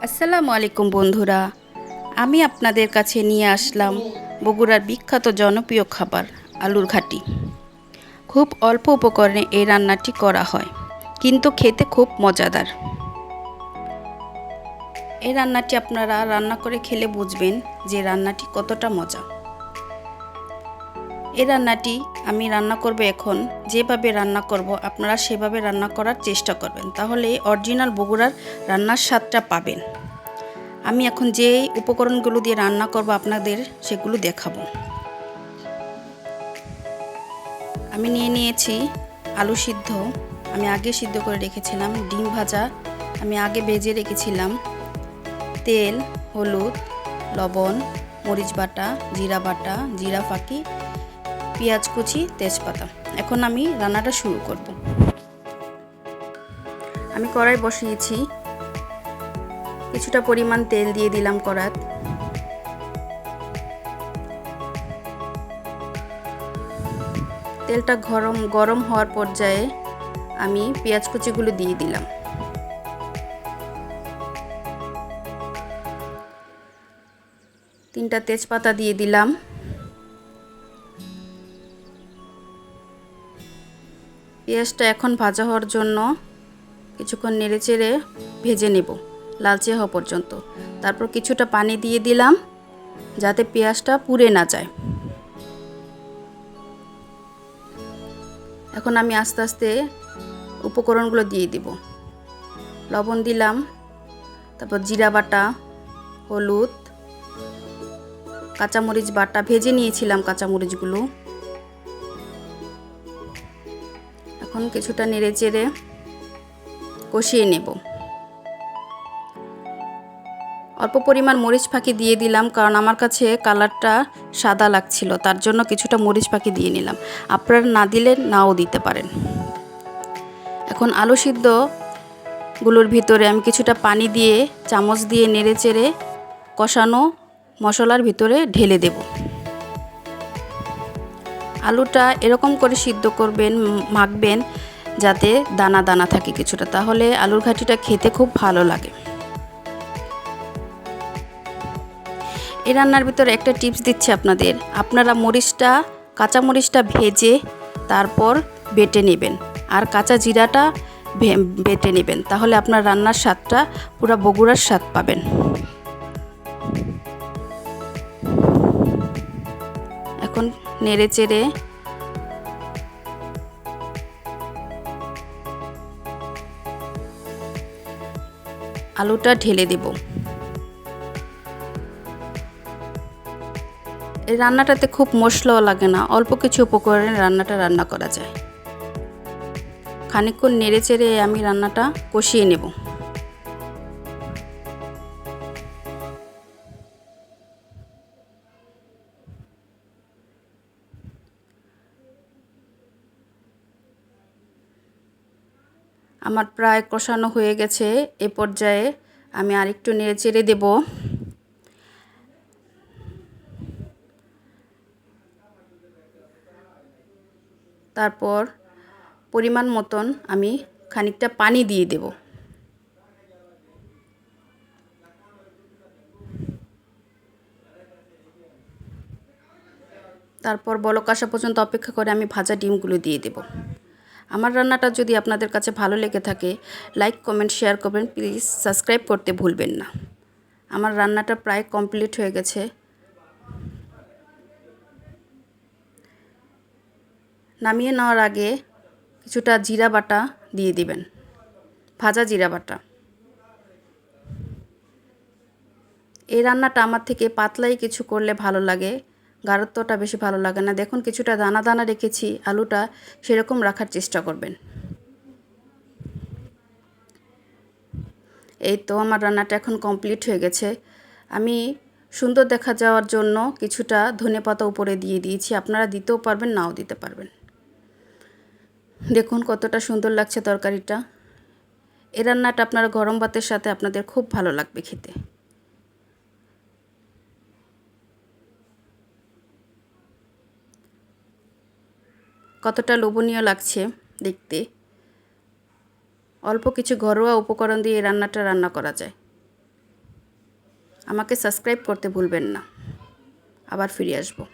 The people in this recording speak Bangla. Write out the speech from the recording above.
আসসালামু আলাইকুম বন্ধুরা, আমি আপনাদের কাছে নিয়ে আসলাম বগুড়ার বিখ্যাত জনপ্রিয় খাবার আলুর ঘাটি। খুব অল্প উপকরণে এই রান্নাটি করা হয়, কিন্তু খেতে খুব মজাদার। এই রান্নাটি আপনারা রান্না করে খেলে বুঝবেন যে রান্নাটি কতটা মজা। এই রান্নাটি আমি রান্না করব এখন। যেভাবে রান্না করব আপনারা সেভাবে রান্না করার চেষ্টা করবেন, তাহলে অরিজিনাল বগুড়ার রান্নার স্বাদটা পাবেন। আমি এখন যে উপকরণগুলো দিয়ে রান্না করব আপনাদের সেগুলো দেখাবো। আমি নিয়ে নিয়েছি আলু সিদ্ধ, আমি আগে সিদ্ধ করে রেখেছিলাম। ডিম ভাজা আমি আগে ভেজে রেখেছিলাম। তেল, হলুদ, লবণ, মরিচ বাটা, জিরা বাটা, জিরা ফাঁকি, পেঁয়াজ কুচি, তেজপাতা। এখন আমি রান্নাটা শুরু করব। আমি কড়াই বসিয়েছি, কিছুটা পরিমাণ তেল দিয়ে দিলাম কড়াত। তেলটা গরম হওয়ার পর্যায়ে আমি পেঁয়াজ কুচিগুলো দিয়ে দিলাম। তিনটা তেজপাতা দিয়ে দিলাম। পেঁয়াজটা এখন ভাজা হওয়ার জন্য কিছুক্ষণ নেড়েচেড়ে ভেজে নেব, লালচে হওয়া পর্যন্ত। তারপর কিছুটা পানি দিয়ে দিলাম যাতে পেঁয়াজটা পুড়ে না যায়। এখন আমি আস্তে আস্তে উপকরণগুলো দিয়ে দিব। লবণ দিলাম, তারপর জিরা বাটা, হলুদ, কাঁচামরিচ বাটা, ভেজে নিয়েছিলাম কাঁচামরিচগুলো। এখন কিছুটা নেড়েচেড়ে কষিয়ে নেব। অল্প পরিমাণ মরিচ ফাঁকি দিয়ে দিলাম, কারণ আমার কাছে কালারটা সাদা লাগছিল, তার জন্য কিছুটা মরিচ ফাঁকি দিয়ে নিলাম। আপনারা না দিলে নাও দিতে পারেন। এখন আলু সিদ্ধগুলোর ভিতরে আমি কিছুটা পানি দিয়ে চামচ দিয়ে নেড়েচেড়ে কষানো মশলার ভিতরে ঢেলে দেব। আলুটা এরকম করে সিদ্ধ করবেন, মাখবেন যাতে দানা দানা থাকে কিছুটা, তাহলে আলুর ঘাটিটা খেতে খুব ভালো লাগে। এই রান্নার ভিতরে একটা টিপস দিচ্ছি আপনাদের, আপনারা কাঁচা মরিচটা ভেজে তারপর বেটে নেবেন, আর কাঁচা জিরাটা বেটে নেবেন, তাহলে আপনার রান্নার স্বাদটা পুরো বগুড়ার স্বাদ পাবেন। এখন নেড়ে চেড়ে আলুটা ঢেলে দেব। এই রান্নাটাতে খুব মশলাও লাগে না, অল্প কিছু উপকরণে রান্নাটা রান্না করা যায়। খানিকক্ষণ নেড়ে চেড়ে আমি রান্নাটা কষিয়ে নেব। আমার প্রায় কষানো হয়ে গেছে। এ পর্যায়ে আমি আরেকটু নেড়ে চেড়ে দেব। তারপর পরিমাণ মতন আমি খানিকটা পানি দিয়ে দেব। তারপর বলক আসা পর্যন্ত অপেক্ষা করে আমি ভাজা ডিমগুলো দিয়ে দেব। আমার রান্নাটা যদি আপনাদের কাছে ভালো লেগে থাকে, লাইক, কমেন্ট, শেয়ার করবেন। প্লিজ সাবস্ক্রাইব করতে ভুলবেন না। আমার রান্নাটা প্রায় কমপ্লিট হয়ে গেছে। নামিয়ে নেওয়ার আগে কিছুটা জিরা বাটা দিয়ে দিবেন, ভাজা জিরা বাটা। এই রান্নাটা আমার থেকে পাতলাই কিছু করলে ভালো লাগে, গাঢ়ত্বটা বেশি ভালো লাগে না। দেখুন কিছুটা দানা দানা রেখেছি, আলুটা সেরকম রাখার চেষ্টা করবেন। এই তো আমার রান্নাটা এখন কমপ্লিট হয়ে গেছে। আমি সুন্দর দেখা যাওয়ার জন্য কিছুটা ধনেপাতা উপরে দিয়ে দিয়েছি, আপনারা দিতেও পারবেন, নাও দিতে পারবেন। দেখুন কতটা সুন্দর লাগছে তরকারিটা। এই রান্নাটা আপনারা গরম ভাতের সাথে আপনাদের খুব ভালো লাগবে খেতে। কতটা লোভনীয় লাগছে দেখতে। অল্প কিছু ঘরোয়া উপকরণ দিয়ে এই রান্নাটা রান্না করা যায়। আমাকে সাবস্ক্রাইব করতে ভুলবেন না। আবার ফিরে আসবো।